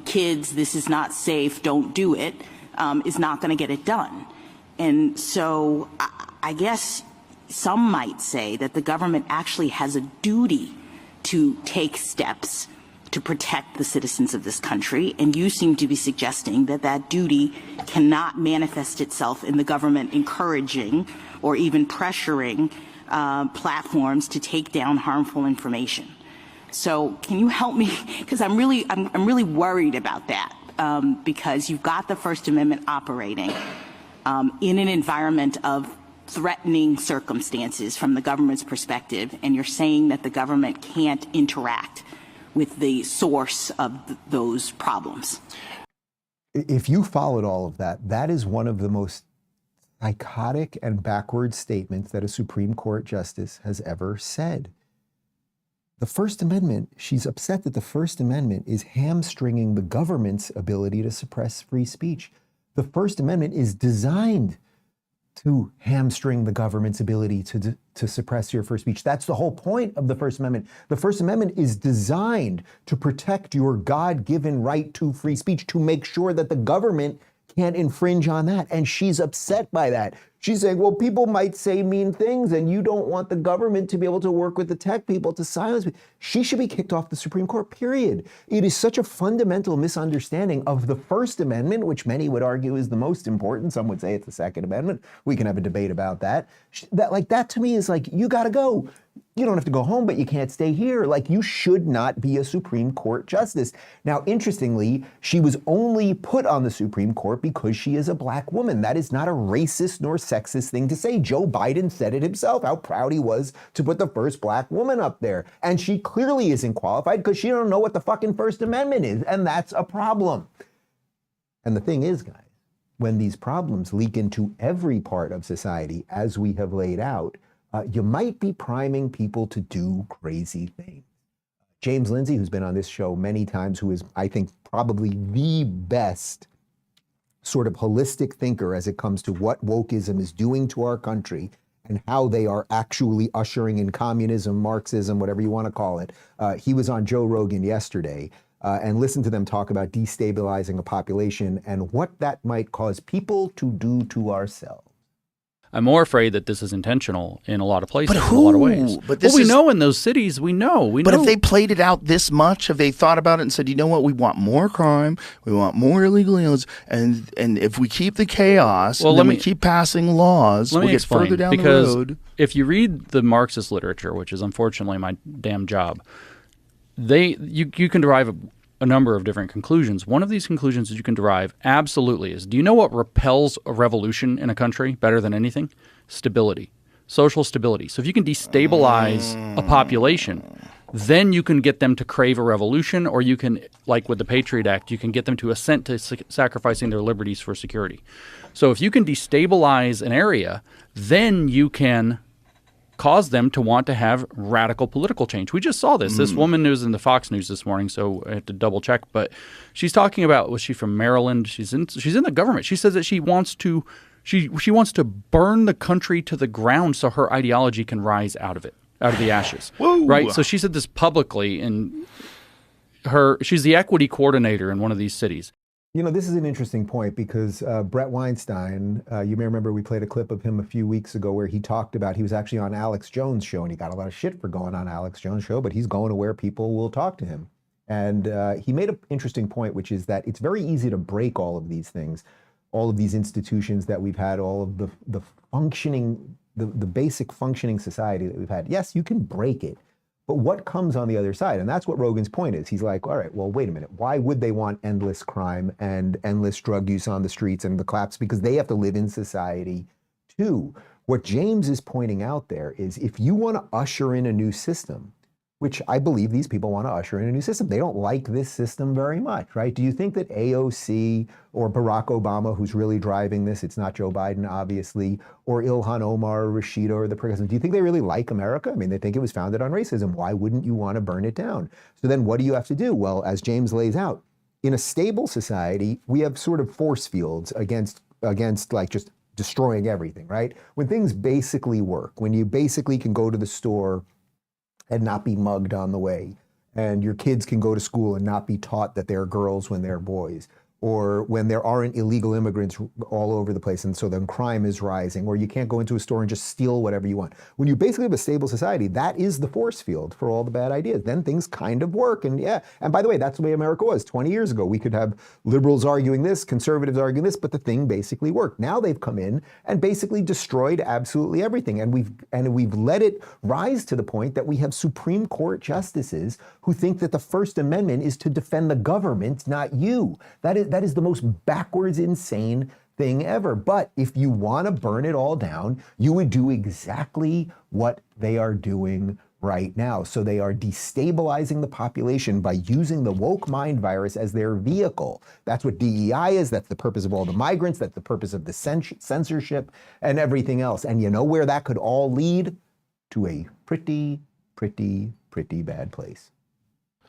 kids, this is not safe, don't do it, is not going to get it done. And so I guess some might say that the government actually has a duty to take steps to protect the citizens of this country, and you seem to be suggesting that that duty cannot manifest itself in the government encouraging or even pressuring platforms to take down harmful information. So can you help me? Because I'm really worried about that, because you've got the First Amendment operating in an environment of threatening circumstances from the government's perspective, and you're saying that the government can't interact with the source of those problems. If you followed all of that, that is one of the most psychotic and backward statements that a Supreme Court justice has ever said. The First Amendment, she's upset that the First Amendment is hamstringing the government's ability to suppress free speech. The First Amendment is designed to hamstring the government's ability to suppress your free speech. That's the whole point of the First Amendment. The First Amendment is designed to protect your God-given right to free speech, to make sure that the government can't infringe on that. And she's upset by that. She's saying, well, people might say mean things and you don't want the government to be able to work with the tech people to silence me. She should be kicked off the Supreme Court, period. It is such a fundamental misunderstanding of the First Amendment, which many would argue is the most important. Some would say it's the Second Amendment. We can have a debate about that. That to me is like, you got to go. You don't have to go home, but you can't stay here. Like, you should not be a Supreme Court justice. Now, interestingly, she was only put on the Supreme Court because she is a Black woman. That is not a racist nor sexist thing to say. Joe Biden said it himself, how proud he was to put the first Black woman up there. And she clearly isn't qualified because she don't know what the fucking First Amendment is. And that's a problem. And the thing is, guys, when these problems leak into every part of society, as we have laid out, you might be priming people to do crazy things. James Lindsay, who's been on this show many times, who is, I think, probably the best sort of holistic thinker as it comes to what wokeism is doing to our country and how they are actually ushering in communism, Marxism, whatever you want to call it. He was on Joe Rogan yesterday and listened to them talk about destabilizing a population and what that might cause people to do to ourselves. I'm more afraid that this is intentional in a lot of places, in a lot of ways. But this we know in those cities, we know. But if they played it out this much, have they thought about it and said, you know what, we want more crime, we want more illegal aliens, and if we keep the chaos, and then we keep passing laws, we'll get further down the road. If you read the Marxist literature, which is unfortunately my damn job, you can derive a number of different conclusions. One of these conclusions that you can derive absolutely is, do you know what repels a revolution in a country better than anything? Stability, social stability. So if you can destabilize a population, then you can get them to crave a revolution, or you can, like with the Patriot Act, you can get them to assent to sacrificing their liberties for security. So if you can destabilize an area, then you can cause them to want to have radical political change. We just saw this. This woman who was in the Fox News this morning, so I had to double check, but she's talking about, was she from Maryland? She's in the government. She says that she wants to burn the country to the ground so her ideology can rise out of it, out of the ashes. Whoa. Right? So she said this publicly, and she's the equity coordinator in one of these cities. You know, this is an interesting point because Brett Weinstein, you may remember we played a clip of him a few weeks ago where he talked about, he was actually on Alex Jones' show, and he got a lot of shit for going on Alex Jones' show, but he's going to where people will talk to him. And he made an interesting point, which is that it's very easy to break all of these things, all of these institutions that we've had, all of the functioning, the basic functioning society that we've had. Yes, you can break it. But what comes on the other side? And that's what Rogan's point is. He's like, all right, well, wait a minute. Why would they want endless crime and endless drug use on the streets and the collapse? Because they have to live in society too. What James is pointing out there is if you want to usher in a new system, which I believe these people want to usher in a new system. They don't like this system very much, right? Do you think that AOC or Barack Obama, who's really driving this, it's not Joe Biden, obviously, or Ilhan Omar or Rashida or the president, do you think they really like America? I mean, they think it was founded on racism. Why wouldn't you want to burn it down? So then what do you have to do? Well, as James lays out, in a stable society, we have sort of force fields against like just destroying everything, right? When things basically work, when you basically can go to the store and not be mugged on the way, and your kids can go to school and not be taught that they're girls when they're boys, or when there aren't illegal immigrants all over the place and so then crime is rising, or you can't go into a store and just steal whatever you want. When you basically have a stable society, that is the force field for all the bad ideas. Then things kind of work. And yeah, and by the way, that's the way America was 20 years ago. We could have liberals arguing this, conservatives arguing this, but the thing basically worked. Now they've come in and basically destroyed absolutely everything. And we've let it rise to the point that we have Supreme Court justices who think that the First Amendment is to defend the government, not you. That is the most backwards, insane thing ever. But if you want to burn it all down, you would do exactly what they are doing right now. So they are destabilizing the population by using the woke mind virus as their vehicle. That's what DEI is. That's the purpose of all the migrants. That's the purpose of the censorship and everything else. And you know where that could all lead? To a pretty, pretty, pretty bad place.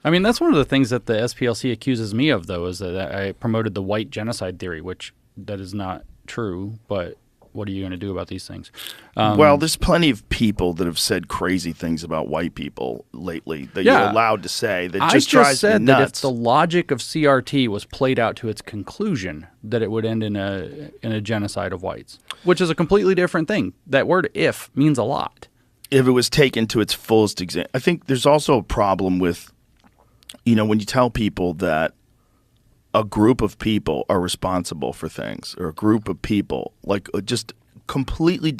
I mean, that's one of the things that the SPLC accuses me of, though, is that I promoted the white genocide theory, which that is not true. But what are you going to do about these things? Well, there's plenty of people that have said crazy things about white people lately that you're allowed to say. That just drives me nuts. That if the logic of CRT was played out to its conclusion, that it would end in a genocide of whites, which is a completely different thing. That word "if" means a lot. If it was taken to its fullest extent, I think there's also a problem with, you know, when you tell people that a group of people are responsible for things, or a group of people, like just completely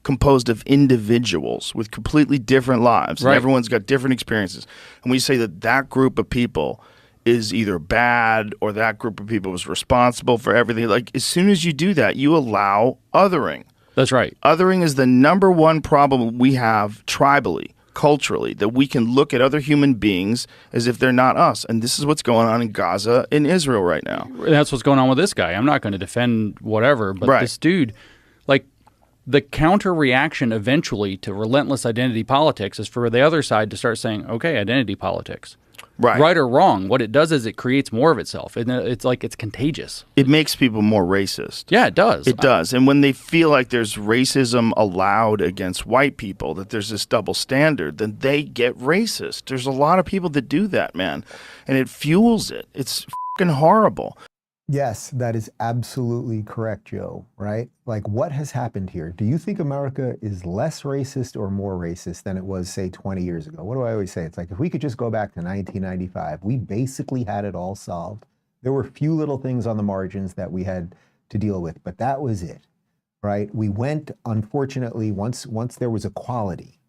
composed of individuals with completely different lives, and everyone's got different experiences, and we say that that group of people is either bad or that group of people is responsible for everything. Like, as soon as you do that, you allow othering. That's right. Othering is the number one problem we have tribally, culturally, that we can look at other human beings as if they're not us. And this is what's going on in Gaza and Israel right now. That's what's going on with this guy. I'm not going to defend whatever, but this dude, like, the counter reaction eventually to relentless identity politics is for the other side to start saying, okay, identity politics. Right or wrong, what it does is it creates more of itself. It's like it's contagious. It makes people more racist. Yeah, it does. It does. And when they feel like there's racism allowed against white people, that there's this double standard, then they get racist. There's a lot of people that do that, man. And it fuels it. It's fucking horrible. Yes, that is absolutely correct, Joe, right? Like, what has happened here? Do you think America is less racist or more racist than it was, say, 20 years ago? What do I always say? It's like, if we could just go back to 1995, we basically had it all solved. There were a few little things on the margins that we had to deal with, but that was it, right? We went, unfortunately, once there was equality,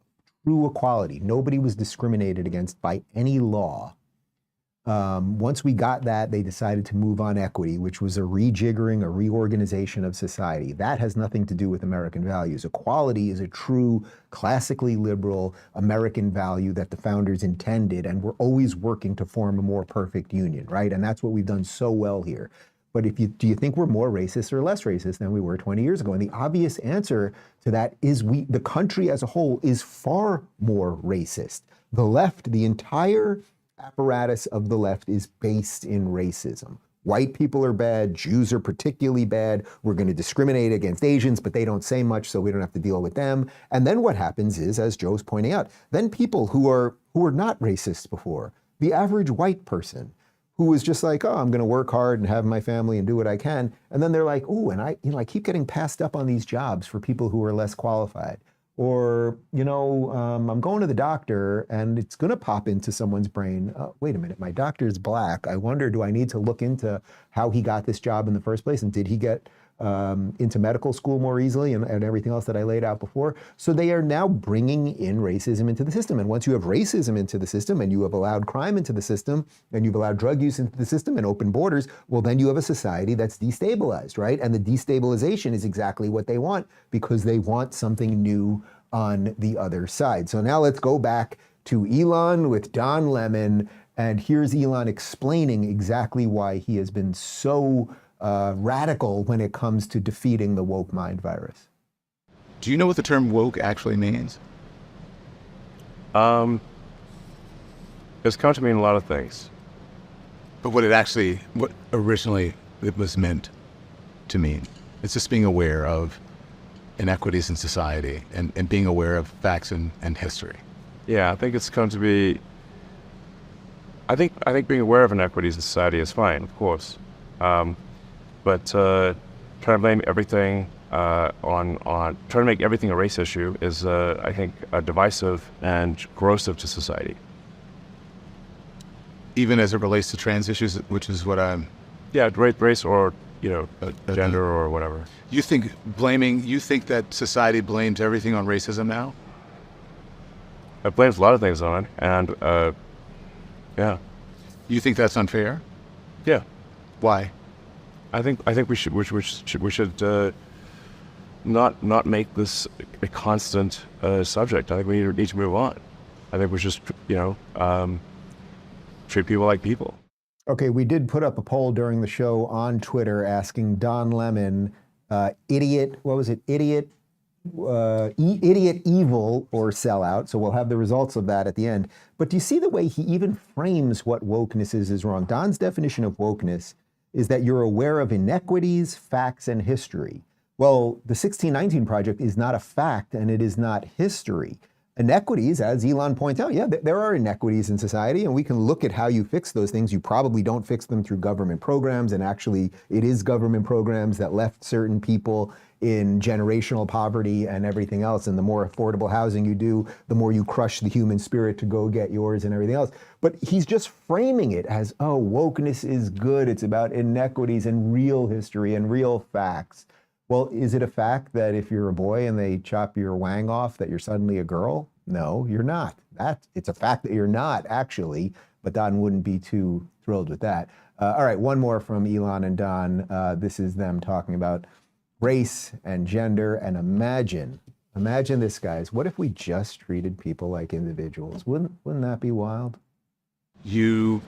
true equality, nobody was discriminated against by any law. Once we got that, they decided to move on equity, which was a rejiggering, a reorganization of society. That has nothing to do with American values. Equality is a true, classically liberal American value that the founders intended, and we're always working to form a more perfect union, right? And that's what we've done so well here. But do you think we're more racist or less racist than we were 20 years ago? And the obvious answer to that is the country as a whole is far more racist. The left, the entire apparatus of the left is based in racism. White people are bad, Jews are particularly bad, we're going to discriminate against Asians, but they don't say much, so we don't have to deal with them. And then what happens is, as Joe's pointing out, then people who are not racist before, the average white person, who is just like, oh, I'm going to work hard and have my family and do what I can. And then they're like, oh, and I keep getting passed up on these jobs for people who are less qualified. Or, I'm going to the doctor and it's going to pop into someone's brain. Oh, wait a minute, my doctor's black. I wonder, do I need to look into how he got this job in the first place? And did he get into medical school more easily and everything else that I laid out before? So they are now bringing in racism into the system. And once you have racism into the system and you have allowed crime into the system and you've allowed drug use into the system and open borders, well, then you have a society that's destabilized, right? And the destabilization is exactly what they want because they want something new on the other side. So now let's go back to Elon with Don Lemon. And here's Elon explaining exactly why he has been so radical when it comes to defeating the woke mind virus. Do you know what the term woke actually means? It's come to mean a lot of things. But what originally it was meant to mean, it's just being aware of inequities in society and being aware of facts and history. Yeah, I think it's come to be, I think being aware of inequities in society is fine, of course. But trying to blame everything trying to make everything a race issue is, I think, divisive and corrosive to society. Even as it relates to trans issues, which is what I'm... Yeah, race or, gender or whatever. You think that society blames everything on racism now? It blames a lot of things on it, and, yeah. You think that's unfair? Yeah. Why? I think we should not make this a constant subject. I think we need to move on. I think we should treat people like people. Okay, we did put up a poll during the show on Twitter asking Don Lemon, idiot, idiot, evil, or sellout. So we'll have the results of that at the end. But do you see the way he even frames what wokeness is wrong? Don's definition of wokeness is that you're aware of inequities, facts, and history. Well, the 1619 Project is not a fact and it is not history. Inequities, as Elon points out, yeah, there are inequities in society, and we can look at how you fix those things. You probably don't fix them through government programs, and actually it is government programs that left certain people in generational poverty and everything else. And the more affordable housing you do, the more you crush the human spirit to go get yours and everything else. But he's just framing it as, oh, wokeness is good. It's about inequities and real history and real facts. Well, is it a fact that if you're a boy and they chop your wang off that you're suddenly a girl? No, you're not. It's a fact that you're not, actually, but Don wouldn't be too thrilled with that. All right, one more from Elon and Don. This is them talking about race and gender, and imagine this, guys. What if we just treated people like individuals? Wouldn't that be wild? You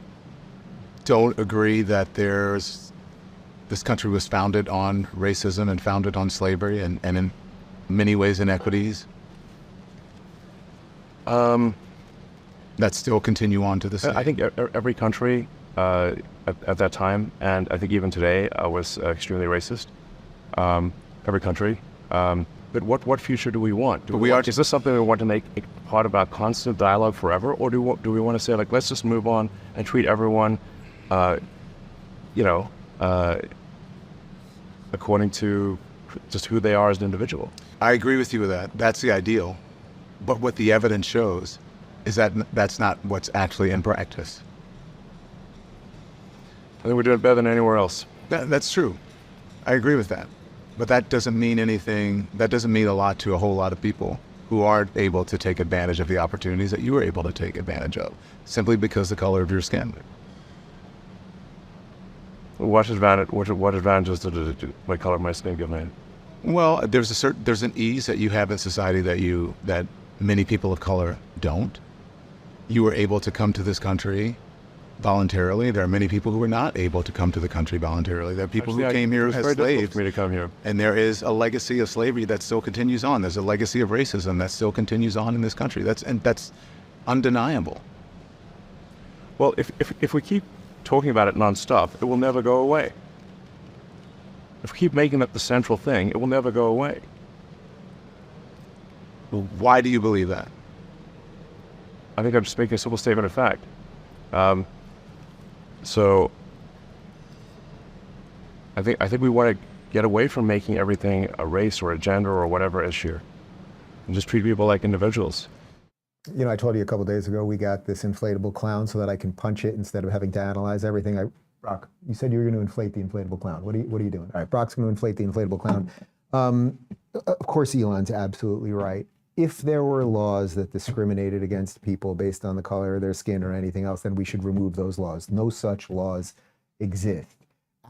don't agree that this country was founded on racism and founded on slavery and in many ways inequities? That still continue on to this day? I think every country at that time, and I think even today, was extremely racist. Every country. But what future do we want? Is this something we want to make a part of our constant dialogue forever? Or do we want to say, like, let's just move on and treat everyone, according to just who they are as an individual? I agree with you with that. That's the ideal. But what the evidence shows is that that's not what's actually in practice. I think we're doing better than anywhere else. That's true. I agree with that. But that doesn't mean anything. That doesn't mean a lot to a whole lot of people who aren't able to take advantage of the opportunities that you were able to take advantage of, simply because of the color of your skin. What advantages did my color of my skin give me? Well, there's an ease that you have in society that many people of color don't. You were able to come to this country voluntarily. There are many people who were not able to come to the country voluntarily. There are people who came here as slaves. For me to come here. And there is a legacy of slavery that still continues on. There's a legacy of racism that still continues on in this country. That's undeniable. Well, if we keep talking about it nonstop, it will never go away. If we keep making that the central thing, it will never go away. Well, why do you believe that? I think I'm just making a simple statement of fact. So I think we want to get away from making everything a race or a gender or whatever issue, and just treat people like individuals. You know, I told you a couple of days ago we got this inflatable clown so that I can punch it instead of having to analyze everything. Brock, you said you were going to inflate the inflatable clown. What are you doing? All right, Brock's going to inflate the inflatable clown. Of course, Elon's absolutely right. If there were laws that discriminated against people based on the color of their skin or anything else, then we should remove those laws. No such laws exist.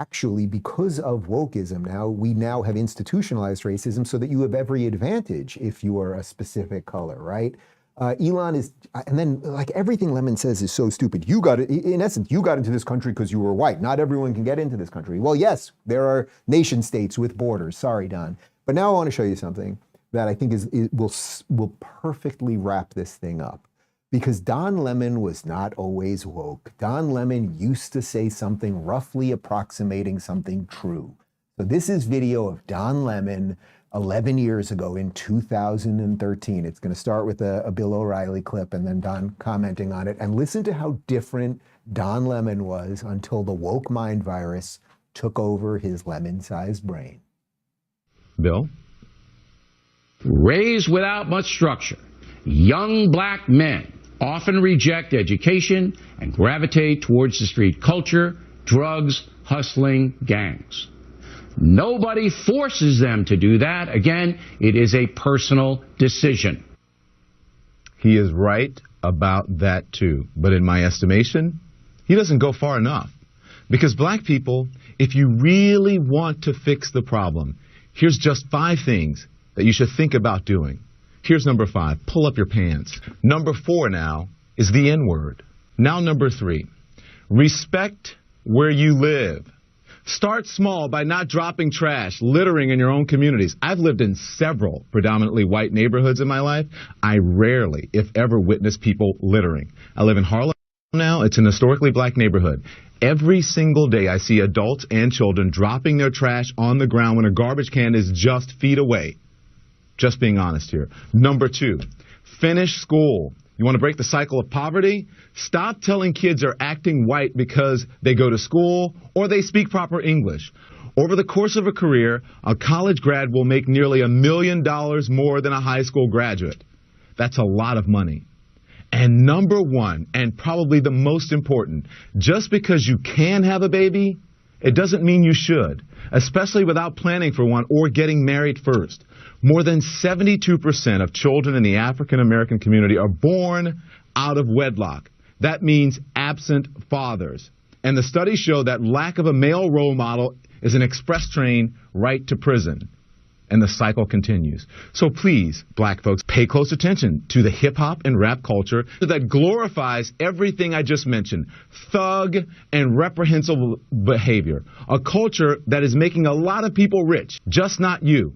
Actually, because of wokeism now, we now have institutionalized racism so that you have every advantage if you are a specific color, right? Elon is, and then like everything Lemon says is so stupid. In essence, you got into this country because you were white. Not everyone can get into this country. Well, yes, there are nation states with borders. Sorry, Don. But now I want to show you something that I think will perfectly wrap this thing up. Because Don Lemon was not always woke. Don Lemon used to say something roughly approximating something true. So this is video of Don Lemon 11 years ago in 2013. It's going to start with a Bill O'Reilly clip and then Don commenting on it. And listen to how different Don Lemon was until the woke mind virus took over his lemon-sized brain. Bill? Raised without much structure, young black men often reject education and gravitate towards the street culture, drugs, hustling, gangs. Nobody forces them to do that. Again, it is a personal decision. He is right about that too. But in my estimation, he doesn't go far enough. Because black people, if you really want to fix the problem, here's just 5 things that you should think about doing. Here's number 5, pull up your pants. Number 4 now is the N-word. Now number 3, respect where you live. Start small by not dropping trash, littering in your own communities. I've lived in several predominantly white neighborhoods in my life. I rarely, if ever, witness people littering. I live in Harlem now. It's an historically black neighborhood. Every single day I see adults and children dropping their trash on the ground when a garbage can is just feet away. Just being honest here. Number 2, finish school. You want to break the cycle of poverty? Stop telling kids are acting white because they go to school or they speak proper English. Over the course of a career, a college grad will make nearly $1 million more than a high school graduate. That's a lot of money. And number 1, and probably the most important, just because you can have a baby, it doesn't mean you should, especially without planning for one or getting married first. More than 72% of children in the African American community are born out of wedlock. That means absent fathers. And the studies show that lack of a male role model is an express train right to prison. And the cycle continues. So please, black folks, pay close attention to the hip-hop and rap culture that glorifies everything I just mentioned. Thug and reprehensible behavior. A culture that is making a lot of people rich, just not you.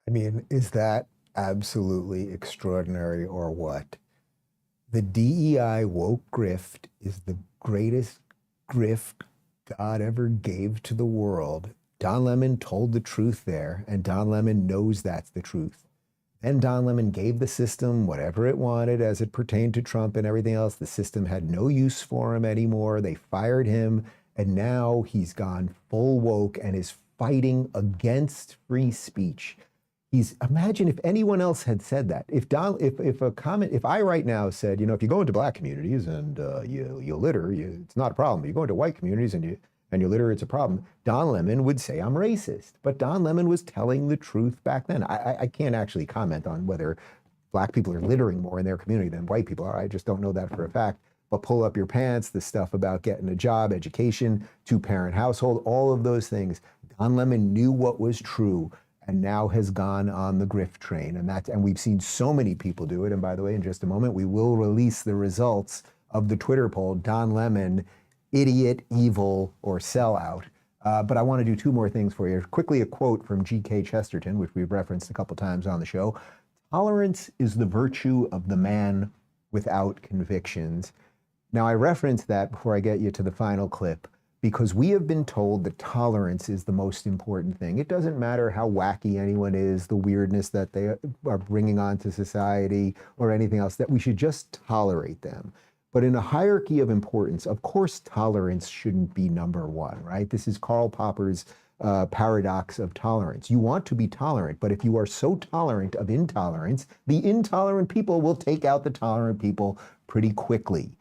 I mean, is that absolutely extraordinary or what? The DEI woke grift is the greatest grift God ever gave to the world. Don Lemon told the truth there, and Don Lemon knows that's the truth. Then Don Lemon gave the system whatever it wanted as it pertained to Trump and everything else. The system had no use for him anymore. They fired him, and now he's gone full woke and is fighting against free speech. Imagine if anyone else had said that. If I right now said, you know, if you go into black communities and you litter, it's not a problem. You go into white communities and you litter, it's a problem. Don Lemon would say I'm racist. But Don Lemon was telling the truth back then. I can't actually comment on whether black people are littering more in their community than white people are. I just don't know that for a fact. but pull up your pants, the stuff about getting a job, education, two-parent household, all of those things. Don Lemon knew what was true and now has gone on the grift train. And we've seen so many people do it. And by the way, in just a moment, we will release the results of the Twitter poll, Don Lemon, idiot, evil, or sellout. But I want to do two more things for you. Quickly, a quote from G.K. Chesterton, which we've referenced a couple times on the show. Tolerance is the virtue of the man without convictions. Now, I reference that before I get you to the final clip, because we have been told that tolerance is the most important thing. It doesn't matter how wacky anyone is, the weirdness that they are bringing onto society or anything else, that we should just tolerate them. But in a hierarchy of importance, of course, tolerance shouldn't be number one, right? This is Karl Popper's paradox of tolerance. You want to be tolerant, but if you are so tolerant of intolerance, the intolerant people will take out the tolerant people pretty quickly.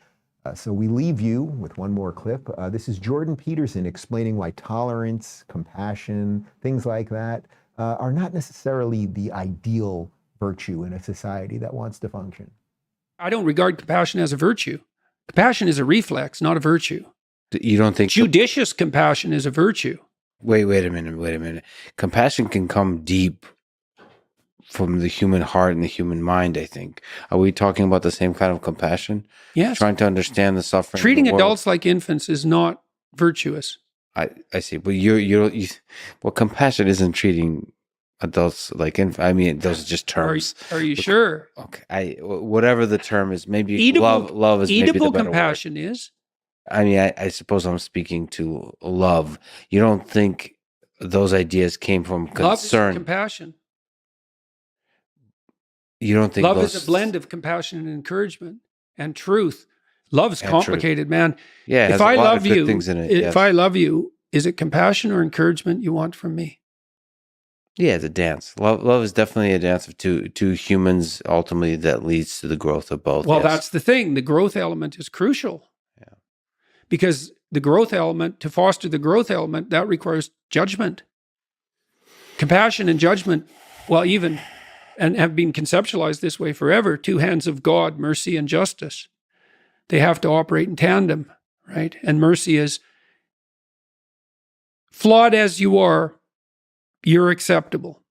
So we leave you with one more clip. This is Jordan Peterson explaining why tolerance, compassion, things like that are not necessarily the ideal virtue in a society that wants to function. I don't regard compassion as a virtue. Compassion is a reflex, not a virtue. You don't think judicious compassion is a virtue? Wait a minute. Compassion can come deep from the human heart and the human mind, I think. Are we talking about the same kind of compassion? Yes. Trying to understand the suffering. Treating of the world? Adults like infants is not virtuous. I see. But well, compassion isn't treating adults like infants. I mean, those are just terms. Are you sure? Okay. Whatever the term is, maybe love is maybe the better compassion word. Is. I mean, I suppose I'm speaking to love. You don't think those ideas came from concern? Love is compassion. You don't think love is a blend of compassion and encouragement and truth. Love's complicated, man. Yeah, if I love you, things in it, if I love you, is it compassion or encouragement you want from me? Yeah, it's a dance. Love is definitely a dance of two humans. Ultimately, that leads to the growth of both. Well, that's the thing. The growth element is crucial. Yeah, because the growth element, to foster the growth element, that requires judgment, compassion, and judgment. Well, even. And have been conceptualized this way forever, two hands of God, mercy and justice. They have to operate in tandem, right? And mercy is, flawed as you are, you're acceptable.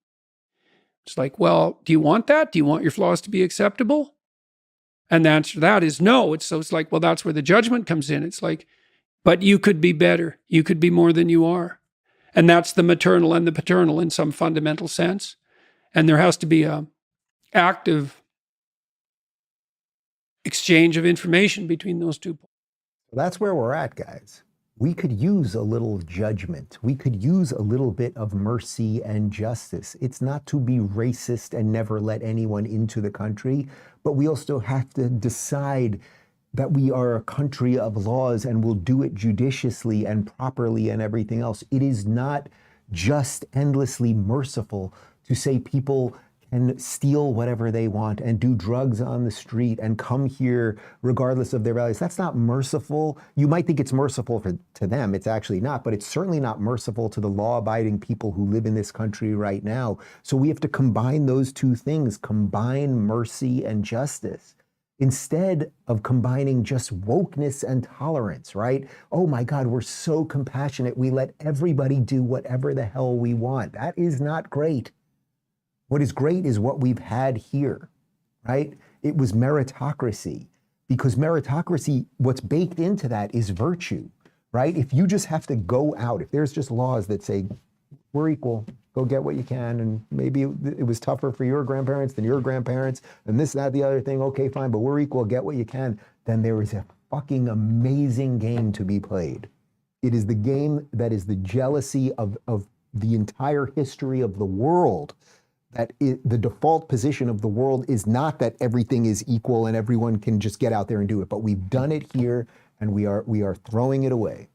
It's like, well, do you want that? Do you want your flaws to be acceptable? And the answer to that is no. It's like, well, that's where the judgment comes in. It's like, but you could be better. You could be more than you are. And that's the maternal and the paternal in some fundamental sense. And there has to be an active exchange of information between those two. That's where we're at, guys. We could use a little judgment. We could use a little bit of mercy and justice. It's not to be racist and never let anyone into the country, but we also have to decide that we are a country of laws and will do it judiciously and properly and everything else. It is not just endlessly merciful to say people can steal whatever they want and do drugs on the street and come here regardless of their values. That's not merciful. You might think it's merciful to them. It's actually not, but it's certainly not merciful to the law-abiding people who live in this country right now. So we have to combine those two things, combine mercy and justice, instead of combining just wokeness and tolerance, right? Oh my God, we're so compassionate. We let everybody do whatever the hell we want. That is not great. What is great is what we've had here, right? It was meritocracy, because meritocracy, what's baked into that is virtue, right? If you just have to go out, if there's just laws that say, we're equal, go get what you can, and maybe it was tougher for your grandparents than your grandparents, and this, that, the other thing, okay, fine, but we're equal, get what you can, then there is a fucking amazing game to be played. It is the game that is the jealousy of the entire history of the world. That the default position of the world is not that everything is equal and everyone can just get out there and do it, but we've done it here and we are throwing it away.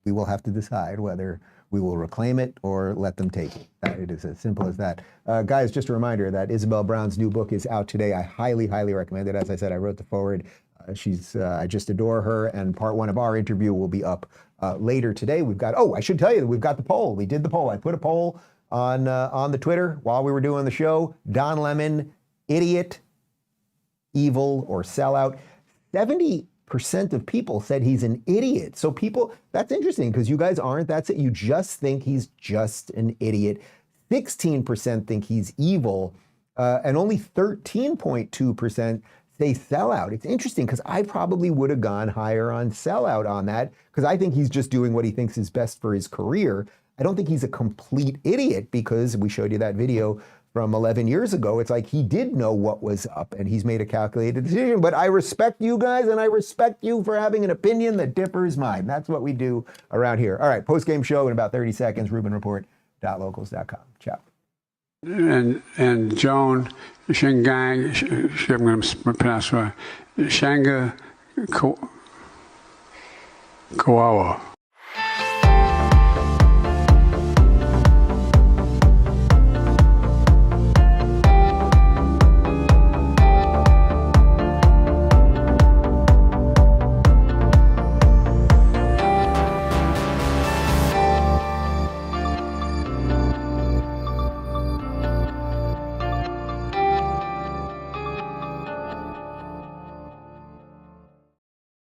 We will have to decide whether we will reclaim it or let them take it. It is as simple as that. Guys, just a reminder that Isabel Brown's new book is out today. I highly, highly recommend it. As I said, I wrote the foreword. I just adore her, and part one of our interview will be up later today. We've got, I should tell you that we've got the poll. We did the poll. I put a poll on the Twitter while we were doing the show. Don Lemon, idiot, evil, or sellout. 70% of people said he's an idiot. So people, that's interesting because you guys aren't. That's it. You just think he's just an idiot. 16% think he's evil, and only 13.2% say sellout. It's interesting because I probably would have gone higher on sellout on that because I think he's just doing what he thinks is best for his career. I don't think he's a complete idiot because we showed you that video from 11 years ago. It's like he did know what was up and he's made a calculated decision. But I respect you guys and I respect you for having an opinion that differs mine. That's what we do around here. All right, post-game show in about 30 seconds, RubinReport.locals.com. Ciao. And Joan Shingang, I'm going to pronounce right, Shanga Kawawa.